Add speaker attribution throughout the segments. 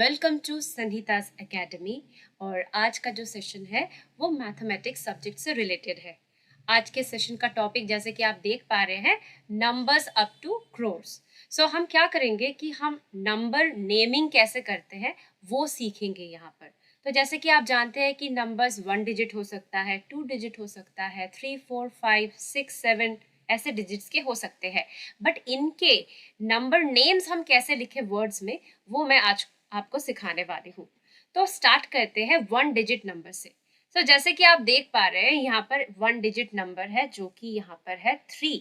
Speaker 1: Welcome to संहितास academy. और आज का जो सेशन है वो मैथमेटिक्स सब्जेक्ट से रिलेटेड है। आज के सेशन का टॉपिक जैसे कि आप देख पा रहे हैं, नंबर्स अप टू क्रोर्स। सो हम क्या करेंगे कि हम नंबर नेमिंग कैसे करते हैं वो सीखेंगे यहाँ पर। तो जैसे कि आप जानते हैं कि नंबर्स 1 डिजिट हो सकता है, 2 डिजिट हो सकता है, 3, 4, 5, 6, 7 ऐसे डिजिट्स के हो सकते हैं। बट इनके नंबर नेम्स हम कैसे लिखे वर्ड्स में, वो मैं आज आपको सिखाने वाली हूँ। तो स्टार्ट करते हैं 1 डिजिट नंबर से। तो जैसे कि आप देख पा रहे हैं यहाँ पर 1 डिजिट नंबर है जो कि यहाँ पर है 3।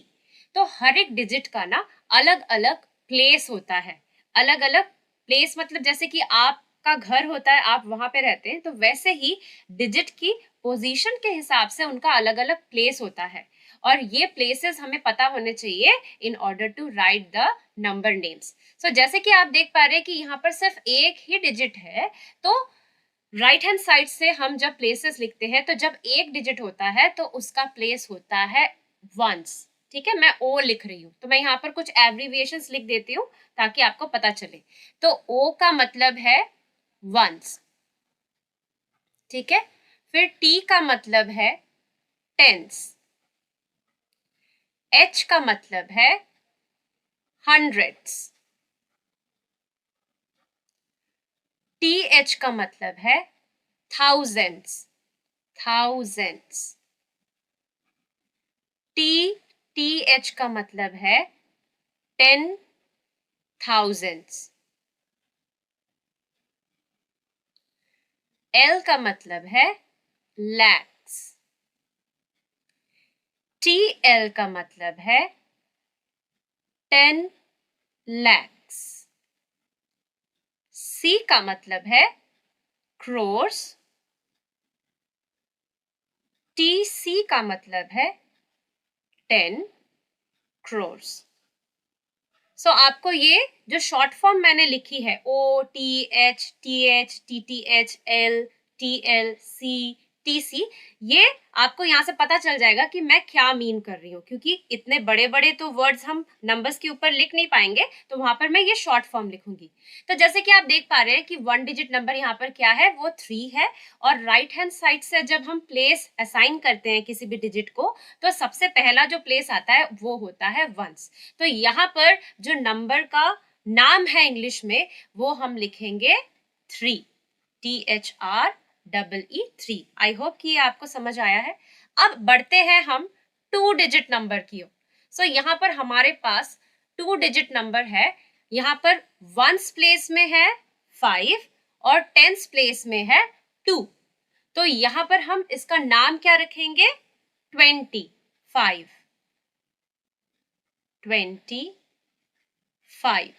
Speaker 1: तो हर एक डिजिट का ना अलग अलग प्लेस होता है। अलग अलग प्लेस मतलब जैसे कि आपका घर होता है, आप वहां पे रहते हैं, तो वैसे ही डिजिट की पोजीशन के हिसाब से उनका अलग अलग प्लेस होता है। और ये प्लेसेस हमें पता होने चाहिए in order to write the number names. So जैसे कि आप देख पा रहे हैं कि यहाँ पर सिर्फ एक ही डिजिट है, तो राइट हैंड साइड से हम जब प्लेसेस लिखते हैं तो जब एक डिजिट होता है तो उसका प्लेस होता है वंस। ठीक है, मैं ओ लिख रही हूँ तो मैं यहाँ पर कुछ एब्रीविएशंस लिख देती हूँ ताकि आपको पता चले। तो ओ का मतलब है वंस, ठीक है। फिर टी का मतलब है टेंस, एच का मतलब है हंड्रेड्स, टी एच का मतलब है थाउजेंड्स, थाउजेंड्स। टी एच का मतलब है 10,000s। एल का मतलब है लैक्स। टी एल का मतलब है 10 lakhs। सी का मतलब है crores। टी सी का मतलब है 10 crores। सो आपको ये जो शॉर्ट फॉर्म मैंने लिखी है O T H T H L T L C T C, ये आपको यहाँ से पता चल जाएगा कि मैं क्या मीन कर रही हूँ, क्योंकि इतने बड़े बड़े तो वर्ड्स हम नंबर्स के ऊपर लिख नहीं पाएंगे, तो वहां पर मैं ये शॉर्ट फॉर्म लिखूंगी। तो जैसे कि आप देख पा रहे हैं कि 1 डिजिट नंबर यहाँ पर क्या है, वो 3 है। और राइट हैंड साइड से जब हम प्लेस असाइन करते हैं किसी भी डिजिट को, तो सबसे पहला जो प्लेस आता है वो होता है वंस। तो यहाँ पर जो नंबर का नाम है इंग्लिश में वो हम लिखेंगे 3, THREE 3। आई होप कि ये आपको समझ आया है। अब बढ़ते हैं हम 2 डिजिट नंबर की ओर। सो यहाँ पर हमारे पास 2 डिजिट नंबर है। यहाँ पर वंस प्लेस में है 5 और टेंस प्लेस में है 2। तो यहाँ पर हम इसका नाम क्या रखेंगे, 25। 25।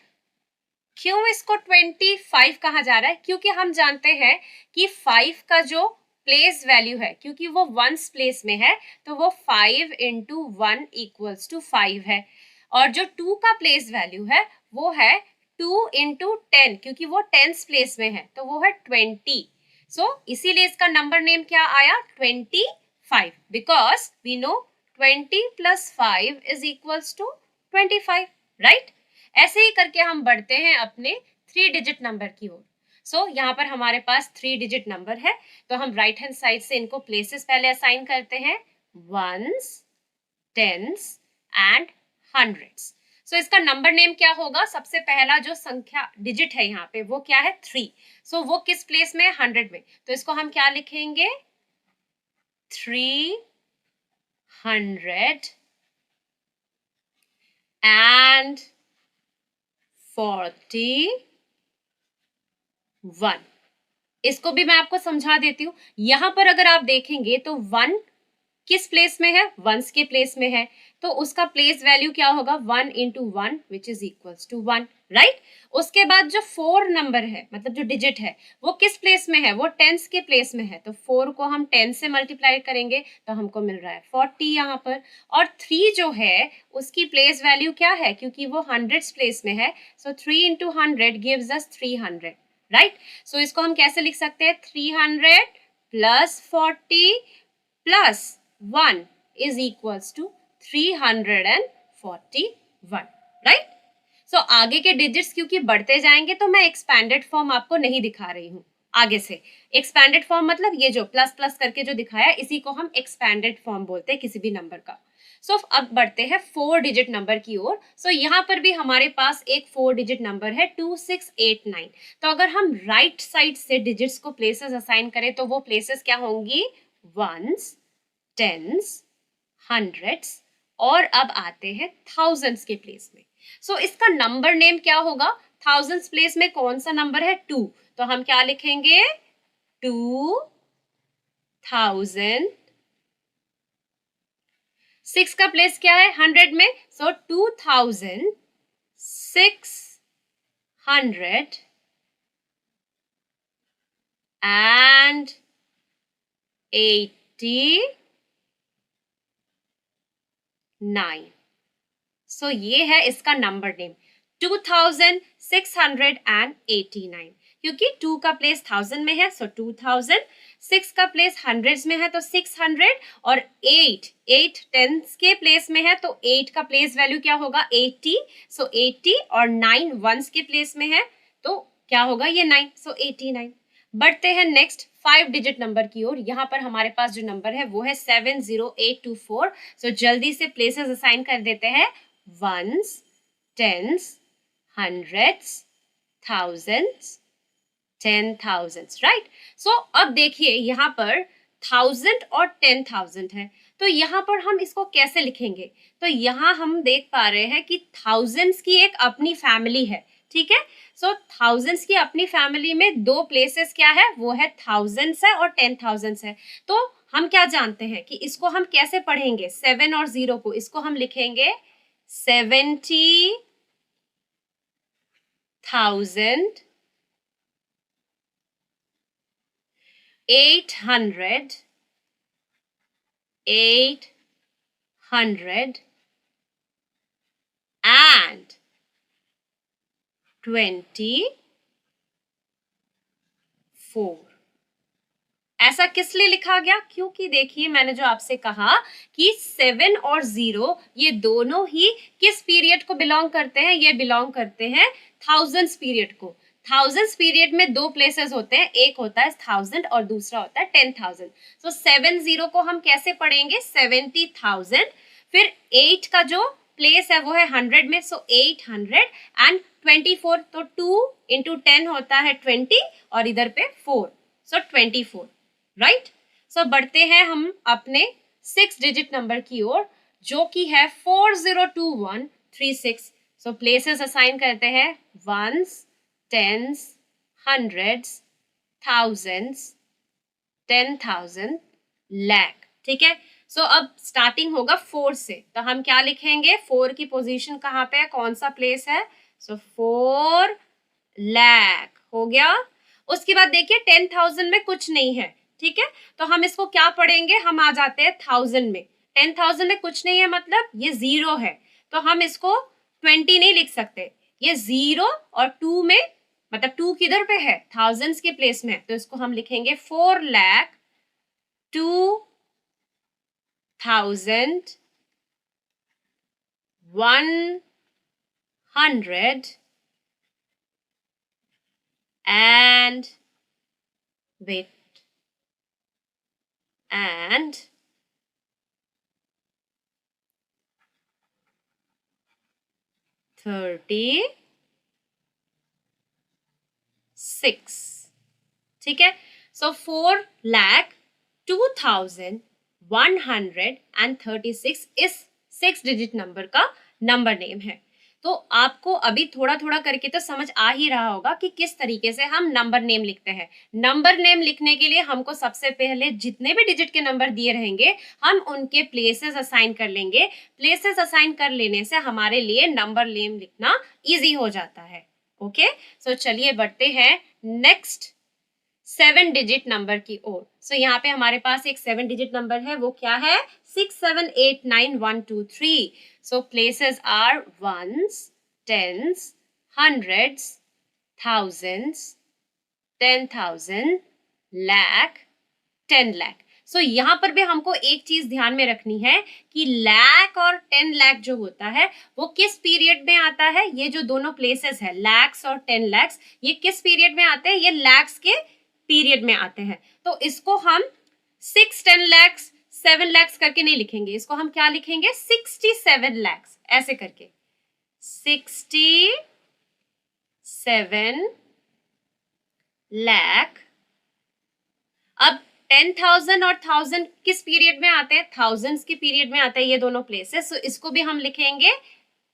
Speaker 1: क्यों इसको 25 कहा जा रहा है? क्योंकि हम जानते हैं कि 5 का जो प्लेस वैल्यू है, क्योंकि वो वंस प्लेस में है, तो वो 5 इंटू 1 इक्वल्स टू 5 है। और जो 2 का प्लेस वैल्यू है वो है 2 इंटू 10, क्योंकि वो टेंस प्लेस में है, तो वो है 20। सो इसीलिए इसका नंबर नेम क्या आया, 25, because we know 20 plus 5 is equals to 25, right. ऐसे ही करके हम बढ़ते हैं अपने 3 डिजिट नंबर की ओर। सो यहाँ पर हमारे पास 3 डिजिट नंबर है, तो हम राइट हैंड साइड से इनको प्लेसेस पहले असाइन करते हैं, वंस, टेंस एंड हंड्रेड्स। सो इसका नंबर नेम क्या होगा, सबसे पहला जो संख्या डिजिट है यहाँ पे वो क्या है, 3। सो वो किस प्लेस में है, 100 में, तो इसको हम क्या लिखेंगे, 300 and 41। इसको भी मैं आपको समझा देती हूँ। यहां पर अगर आप देखेंगे तो 1 किस प्लेस में है, वंस के प्लेस में है, तो उसका प्लेस वैल्यू क्या होगा, 1 into 1 which is equals to 1, right. उसके बाद जो 4 नंबर है, मतलब जो डिजिट है, वो किस प्लेस में है, वो टेंस के प्लेस में है, तो 4 को हम 10 से मल्टीप्लाई करेंगे तो हमको मिल रहा है 40 यहाँ पर। और 3 जो है उसकी प्लेस वैल्यू क्या है, क्योंकि वो हंड्रेड्स प्लेस में है, सो 3 इंटू 100 गिव्स अस 300, राइट। सो इसको हम कैसे लिख सकते हैं, 300 plus 40 plus 1 is equals to 341, right? सो आगे के डिजिट्स क्योंकि बढ़ते जाएंगे तो मैं एक्सपैंडेड फॉर्म आपको नहीं दिखा रही हूँ आगे से। एक्सपैंडेड फॉर्म मतलब ये जो प्लस प्लस करके जो दिखाया इसी को हम एक्सपैंडेड फॉर्म बोलते हैं किसी भी नंबर का। सो अब बढ़ते हैं 4 डिजिट नंबर की ओर। सो यहाँ पर भी हमारे पास एक 4 डिजिट नंबर है 2689। तो अगर हम राइट साइड से डिजिट्स को प्लेसेस असाइन करें तो वो प्लेसेस क्या होंगी, वंस, टेंस, हंड्रेड्स और अब आते हैं थाउजेंड्स के प्लेस में। सो इसका नंबर नेम क्या होगा, थाउजेंड्स प्लेस में कौन सा नंबर है, 2, तो हम क्या लिखेंगे 2000। 6 का प्लेस क्या है 100 में, सो 2689। सो ये है इसका नंबर नेम 2689, क्योंकि 2 का प्लेस 1000 में है सो 2000, 6 का प्लेस हंड्रेड्स में है तो 600 और 8 टेंस के प्लेस में है तो 8 का प्लेस वैल्यू क्या होगा 80, सो 80 और 9 वंस के प्लेस में है तो क्या होगा ये 9, सो 89। बढ़ते हैं नेक्स्ट 5 डिजिट नंबर की ओर। यहाँ पर हमारे पास जो नंबर है वो है 70824। सो जल्दी से प्लेसेस असाइन कर देते हैं, ones, tens, hundreds, thousands, 10,000, right. So अब देखिए यहाँ पर 1000 और 10,000 है, तो यहाँ पर हम इसको कैसे लिखेंगे, तो यहाँ हम देख पा रहे हैं कि थाउजेंड्स की एक अपनी फैमिली है, ठीक है। सो थाउजेंड्स की अपनी फैमिली में दो प्लेसेस क्या है, वो है थाउजेंड्स है और 10,000 है। तो हम क्या जानते हैं कि इसको हम कैसे पढ़ेंगे, 7 और 0 को, इसको हम लिखेंगे 70,000, 800 and 24। ऐसा किस लिए लिखा गया, क्योंकि देखिए मैंने जो आपसे कहा कि 7 और 0 ये दोनों ही किस पीरियड को बिलोंग करते हैं, ये बिलोंग करते हैं थाउजेंड्स पीरियड को। थाउजेंड्स पीरियड में दो प्लेसेस होते हैं, एक होता है 1000 और दूसरा होता है 10,000। सो 70 को हम कैसे पढ़ेंगे 70,000, फिर 8 का जो प्लेस है वो है 100 में, सो 800 एंड 24, तो 2 इंटू 10 होता है 20 और इधर पे 4, सो 24, राइट। सो बढ़ते हैं हम अपने 6 डिजिट नंबर की ओर जो कि है 402136। सो प्लेसेस असाइन करते हैं, ones, tens, hundreds, thousands, 10,000, lakh, ठीक है। सो अब स्टार्टिंग होगा 4 से, तो हम क्या लिखेंगे, 4 की पोजीशन कहाँ पे है, कौन सा प्लेस है, सो 4 लाख हो गया। उसके बाद देखिए 10,000 में कुछ नहीं है, ठीक है, तो हम इसको क्या पढ़ेंगे, हम आ जाते हैं 1000 में। 10,000 में कुछ नहीं है मतलब ये 0 है, तो हम इसको 20 नहीं लिख सकते, ये 0 और 2 में, मतलब 2 किधर पे है, थाउजेंड्स के प्लेस में है, तो इसको हम लिखेंगे 4,02,100 and wait and 36, ठीक है। सो 4,02,136 इस 6 डिजिट नंबर का नंबर नेम है। तो आपको अभी थोड़ा थोड़ा करके तो समझ आ ही रहा होगा कि किस तरीके से हम नंबर नेम लिखते हैं। नंबर नेम लिखने के लिए हमको सबसे पहले जितने भी डिजिट के नंबर दिए रहेंगे हम उनके प्लेसेस असाइन कर लेंगे। प्लेसेस असाइन कर लेने से हमारे लिए नंबर नेम लिखना इजी हो जाता है। ओके, सो चलिए बढ़ते हैं नेक्स्ट 7 डिजिट नंबर की ओर। सो यहाँ पे हमारे पास एक 7 डिजिट नंबर है, वो क्या है 6789123। So places are ones, tens, hundreds, thousands, 10,000, lakh, 10 lakh. So यहाँ पर भी हमको एक चीज ध्यान में रखनी है कि लाख और 10 लाख जो होता है वो किस पीरियड में आता है। ये जो दोनों प्लेसेस है लैक्स और 10 लैक्स, ये किस पीरियड में आते हैं, ये लैक्स के पीरियड में आते हैं। तो इसको हम 6, 10 लैक्स 7 लैक्स करके नहीं लिखेंगे, इसको हम क्या लिखेंगे 67 लैक्स ऐसे करके 67 लाख। अब 10,000 और 1000 किस पीरियड में आते हैं, थाउजेंड्स के पीरियड में आते हैं ये दोनों प्लेसेस। सो इसको भी हम लिखेंगे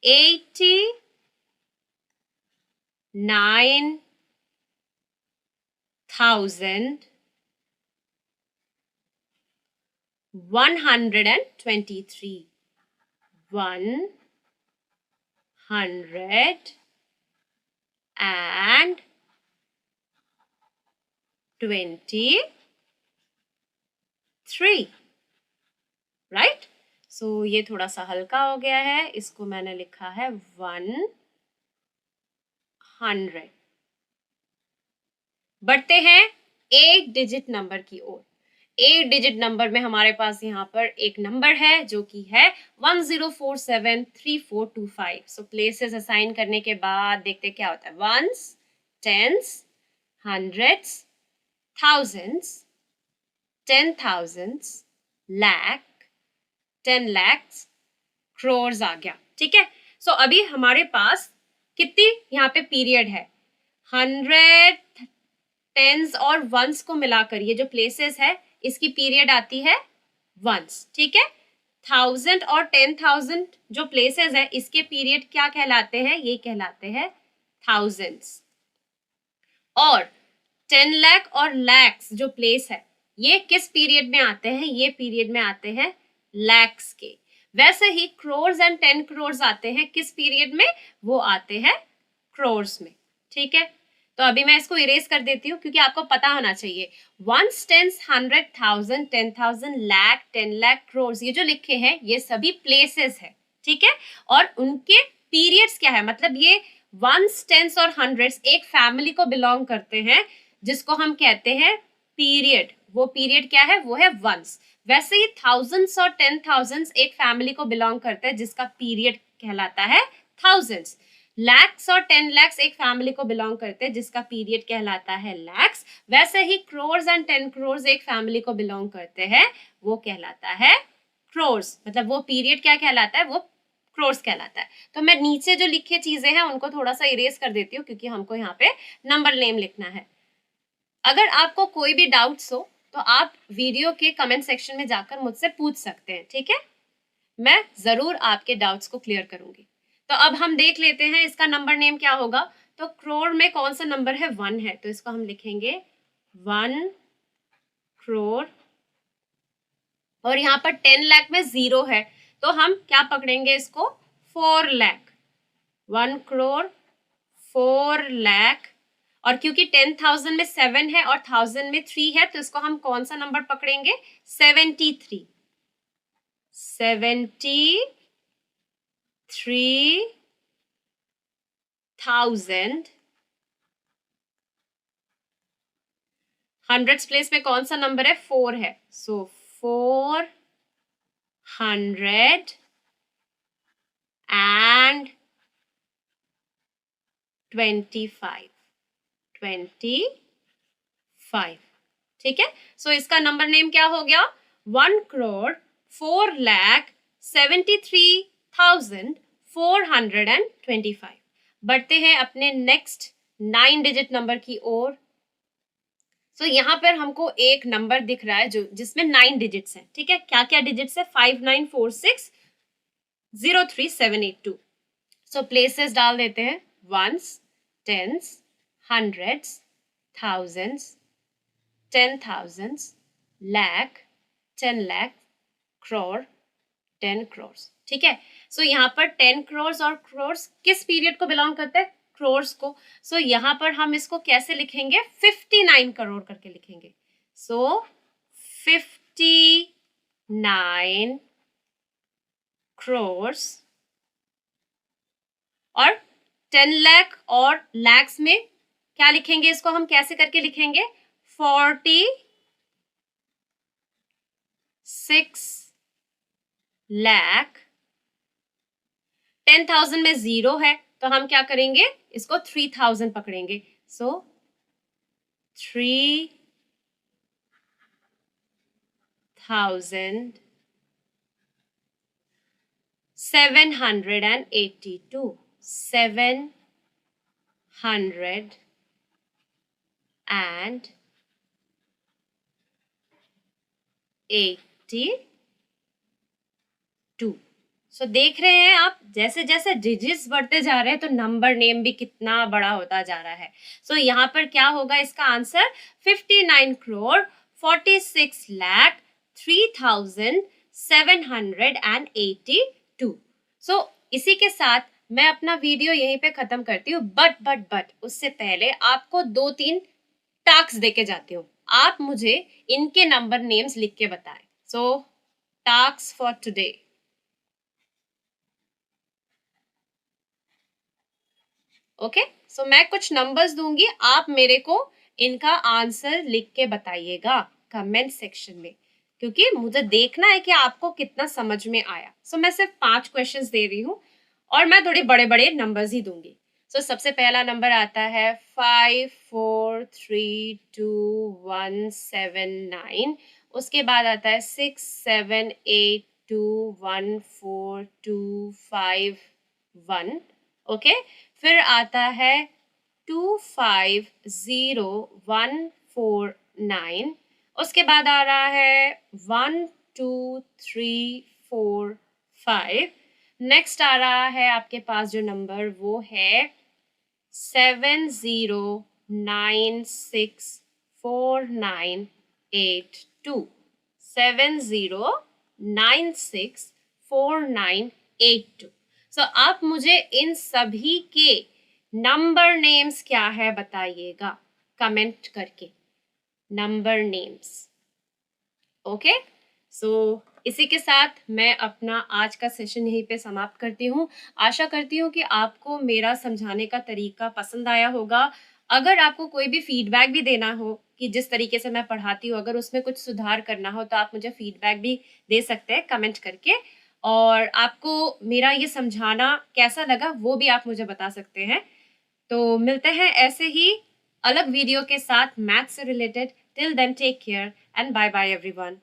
Speaker 1: 89,123 123, राइट। सो ये थोड़ा सा हल्का हो गया है, इसको मैंने लिखा है 100। बढ़ते हैं 8 डिजिट नंबर की ओर। 8 डिजिट नंबर में हमारे पास यहाँ पर एक नंबर है जो कि है 10473425। सो प्लेसेस असाइन करने के बाद देखते क्या होता है, ones, tens, hundreds, thousands, 10,000, lakh, 10 lakhs, crores आ गया, ठीक है। सो अभी हमारे पास कितनी यहाँ पे पीरियड है, 100, टेंस और वंस को मिलाकर ये जो प्लेसेस है इसकी पीरियड आती है वंस, ठीक है। 1000 और 10,000 जो प्लेसेस है इसके पीरियड क्या कहलाते हैं, ये कहलाते हैं थाउजेंड्स। और 10 लाख और लैक्स जो प्लेस है ये किस पीरियड में आते हैं, ये पीरियड में आते हैं लैक्स के। वैसे ही क्रोर्स एंड 10 क्रोर्स आते हैं किस पीरियड में, वो आते हैं क्रोर्स में, ठीक है। तो अभी मैं इसको इरेज कर देती हूँ क्योंकि आपको पता होना चाहिए। वंस, टेंस, 100, 1000, 10,000, लाख, 10 लाख, क्रोर्स, ये जो लिखे हैं ये सभी प्लेसेस है, ठीक है। और उनके पीरियड्स क्या है, मतलब ये वंस, टेंस और हंड्रेड्स एक फैमिली को बिलोंग करते हैं जिसको हम कहते हैं पीरियड। वो पीरियड क्या है, वो है वंस। वैसे ही थाउजेंड्स और 10,000 एक फैमिली को बिलोंग करते हैं जिसका पीरियड कहलाता है थाउजेंड्स। लैक्स और 10 लैक्स एक फैमिली को बिलोंग करते हैं जिसका पीरियड कहलाता है लैक्स। वैसे ही क्रोर्स एंड 10 क्रोर्स एक फैमिली को बिलोंग करते हैं, वो कहलाता है क्रोर्स। मतलब वो पीरियड क्या कहलाता है, वो क्रोर्स कहलाता है। तो मैं नीचे जो लिखे चीजें हैं उनको थोड़ा सा इरेज कर देती हूँ क्योंकि हमको यहाँ पे नंबर नेम लिखना है। अगर आपको कोई भी डाउट्स हो तो आप वीडियो के कमेंट सेक्शन में जाकर मुझसे पूछ सकते हैं, ठीक है। मैं जरूर आपके डाउट्स को क्लियर करूंगी। तो अब हम देख लेते हैं इसका नंबर नेम क्या होगा। तो क्रोर में कौन सा नंबर है, 1 है, तो इसको हम लिखेंगे 1 crore। और यहाँ पर 10 लाख में 0 है तो हम क्या पकड़ेंगे इसको, 4 लाख। 1 crore 4 लाख। और क्योंकि 10,000 में 7 है और 1000 में 3 है तो इसको हम कौन सा नंबर पकड़ेंगे, 73। 73,000। हंड्रेड्स प्लेस में कौन सा नंबर है, 4 है, सो 425। ठीक है। सो इसका नंबर नेम क्या हो गया, 1 crore 4,73,425। बढ़ते हैं अपने नेक्स्ट 9 डिजिट नंबर की ओर। सो यहाँ पर हमको एक नंबर दिख रहा है जो जिसमें 9 डिजिट्स हैं, ठीक है। क्या क्या डिजिट्स है, 594603,782। सो प्लेसेस डाल देते हैं, ones, tens, hundreds, thousands, 10,000, lakh, 10 lakh, crore, 10 crores, ठीक है। सो यहाँ पर 10 crores और crores किस पीरियड को बिलोंग करते हैं, crores को। सो यहाँ पर हम इसको कैसे लिखेंगे, 59 करोड़ करके लिखेंगे। सो 59 crores। और 10 लाख और लैक्स में क्या लिखेंगे, इसको हम कैसे करके लिखेंगे, 40 6,00,000। 10,000 में 0 है तो हम क्या करेंगे, इसको 3,000 पकड़ेंगे। सो 3,782, 782। सो देख रहे हैं आप, जैसे जैसे डिजिट्स बढ़ते जा रहे हैं तो नंबर नेम भी कितना बड़ा होता जा रहा है। सो यहाँ पर क्या होगा, इसका आंसर 59,46,03,782। सो इसी के साथ मैं अपना वीडियो यहीं पे खत्म करती हूँ। बट उससे पहले आपको 2-3 टास्क देके जाती हूँ। आप मुझे इनके नंबर नेम्स लिख के बताएं। So task for today. Okay, so मैं कुछ नंबर्स दूंगी, आप मेरे को इनका आंसर लिख के बताइएगा कमेंट सेक्शन में, क्योंकि मुझे देखना है कि आपको कितना समझ में आया। सो मैं सिर्फ 5 क्वेश्चंस दे रही हूँ और मैं थोड़े बड़े बड़े नंबर्स ही दूंगी। सो सबसे पहला नंबर आता है 5432179। उसके बाद आता है 678214251। ओके, फिर आता है 250149। उसके बाद आ रहा है 12345। नेक्स्ट आ रहा है आपके पास जो नंबर, वो है 70964982। 70964982। सो आप मुझे इन सभी के नंबर नेम्स क्या है बताइएगा कमेंट करके, नंबर नेम्स। ओके, सो इसी के साथ मैं अपना आज का सेशन यहीं पे समाप्त करती हूँ। आशा करती हूँ कि आपको मेरा समझाने का तरीका पसंद आया होगा। अगर आपको कोई भी फीडबैक भी देना हो कि जिस तरीके से मैं पढ़ाती हूँ, अगर उसमें कुछ सुधार करना हो तो आप मुझे फीडबैक भी दे सकते हैं कमेंट करके। और आपको मेरा ये समझाना कैसा लगा वो भी आप मुझे बता सकते हैं। तो मिलते हैं ऐसे ही अलग वीडियो के साथ मैथ से related. Till then take care and bye bye everyone.